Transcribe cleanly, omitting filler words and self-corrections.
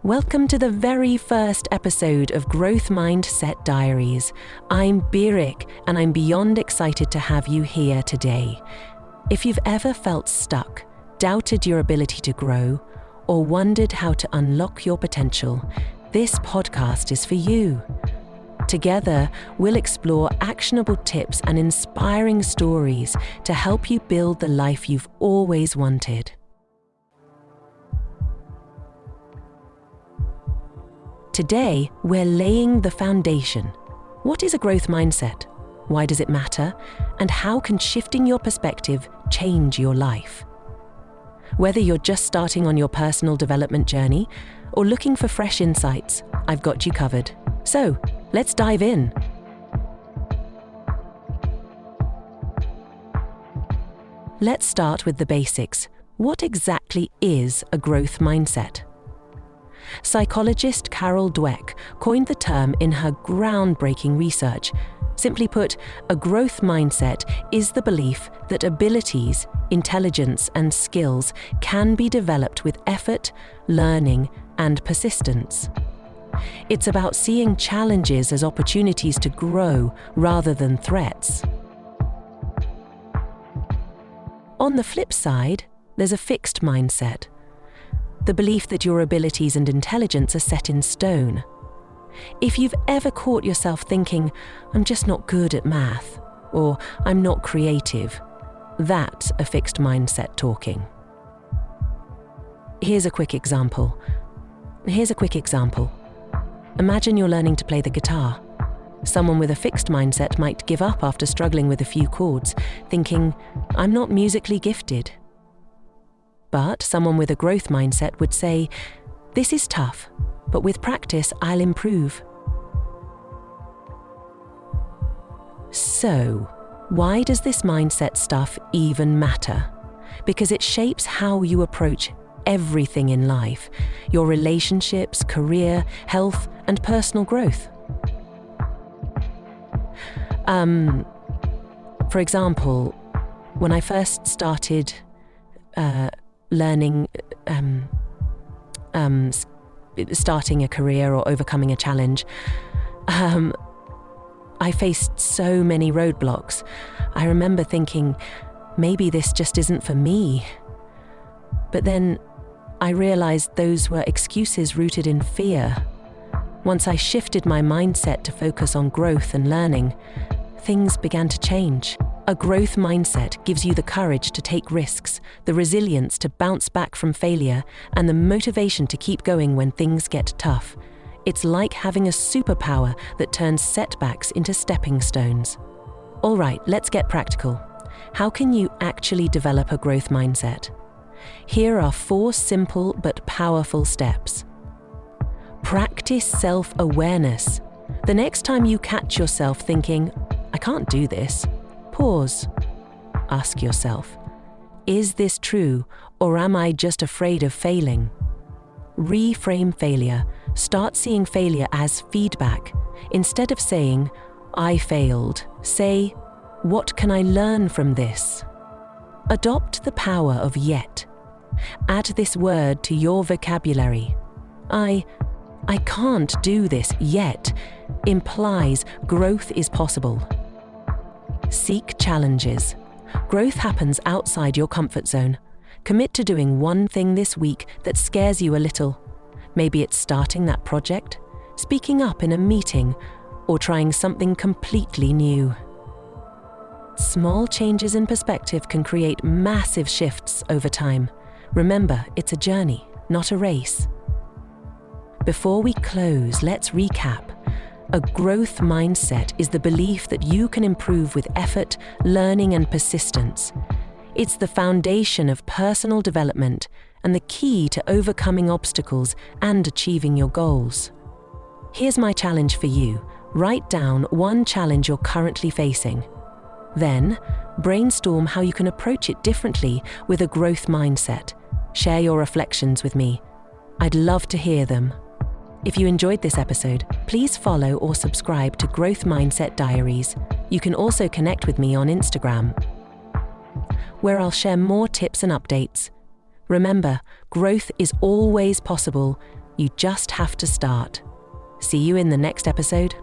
Welcome to the very first episode of Growth Mindset Diaries. I'm Birik, and I'm beyond excited to have you here today. If you've ever felt stuck, doubted your ability to grow, or wondered how to unlock your potential, this podcast is for you. Together, we'll explore actionable tips and inspiring stories to help you build the life you've always wanted. Today, we're laying the foundation. What is a growth mindset? Why does it matter? And how can shifting your perspective change your life? Whether you're just starting on your personal development journey or looking for fresh insights, I've got you covered. So, let's dive in. Let's start with the basics. What exactly is a growth mindset? Psychologist Carol Dweck coined the term in her groundbreaking research. Simply put, a growth mindset is the belief that abilities, intelligence, and skills can be developed with effort, learning, and persistence. It's about seeing challenges as opportunities to grow rather than threats. On the flip side, there's a fixed mindset. The belief that your abilities and intelligence are set in stone. If you've ever caught yourself thinking, I'm just not good at math, or I'm not creative, that's a fixed mindset talking. Here's a quick example. Imagine you're learning to play the guitar. Someone with a fixed mindset might give up after struggling with a few chords, thinking, I'm not musically gifted. But someone with a growth mindset would say, this is tough, but with practice, I'll improve. So, why does this mindset stuff even matter? Because it shapes how you approach everything in life, your relationships, career, health, and personal growth. For example, when I first started starting a career or overcoming a challenge, I faced so many roadblocks. I remember thinking, maybe this just isn't for me. But then I realized those were excuses rooted in fear. Once I shifted my mindset to focus on growth and learning, things began to change. A growth mindset gives you the courage to take risks, the resilience to bounce back from failure, and the motivation to keep going when things get tough. It's like having a superpower that turns setbacks into stepping stones. All right, let's get practical. How can you actually develop a growth mindset? Here are 4 simple but powerful steps. Practice self-awareness. The next time you catch yourself thinking, I can't do this, pause. Ask yourself, is this true, or am I just afraid of failing? Reframe failure. Start seeing failure as feedback. Instead of saying, I failed, say, what can I learn from this? Adopt the power of yet. Add this word to your vocabulary. I can't do this yet implies growth is possible. Seek challenges. Growth happens outside your comfort zone. Commit to doing one thing this week that scares you a little. Maybe it's starting that project, speaking up in a meeting, or trying something completely new. Small changes in perspective can create massive shifts over time. Remember, it's a journey, not a race. Before we close, let's recap. A growth mindset is the belief that you can improve with effort, learning, and persistence. It's the foundation of personal development and the key to overcoming obstacles and achieving your goals. Here's my challenge for you. Write down one challenge you're currently facing. Then, brainstorm how you can approach it differently with a growth mindset. Share your reflections with me. I'd love to hear them. If you enjoyed this episode, please follow or subscribe to Growth Mindset Diaries. You can also connect with me on Instagram, where I'll share more tips and updates. Remember, growth is always possible, You just have to start. See you in the next episode.